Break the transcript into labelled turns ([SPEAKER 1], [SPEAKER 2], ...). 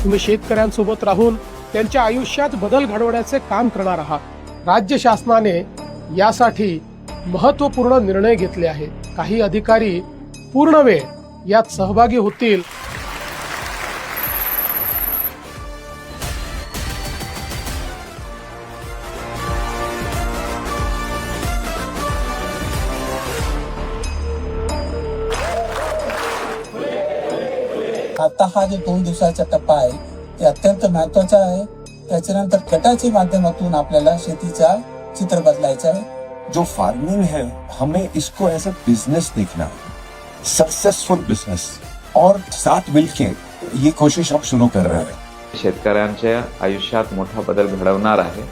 [SPEAKER 1] तुम्ही शेतकऱ्यांसोबत राहून त्यांच्या आयुष्यात बदल घडवण्याचे काम करणार आहात। राज्य शासनाने यासाठी महत्त्वपूर्ण निर्णय घेतले आहेत। काही अधिकारी पूर्ण वेळ यात सहभागी होतील।
[SPEAKER 2] आता हा जो 2 दिवसाचा टप्पा आहे ते अत्यंत महत्वाचा आहे। त्याच्यानंतर गटाच्या माध्यमातून आपल्याला शेतीचा चित्र बदलायचा आहे।
[SPEAKER 3] जो फार्मिंग है हमें इसको एज अ बिजनेस देखना है, सक्सेसफुल बिजनेस, और साथ मिलके ये कोशिश हम शुरू कर रहे हैं।
[SPEAKER 4] शेतकऱ्यांच्या आयुष्यात मोठा बदल घडवणार आहे।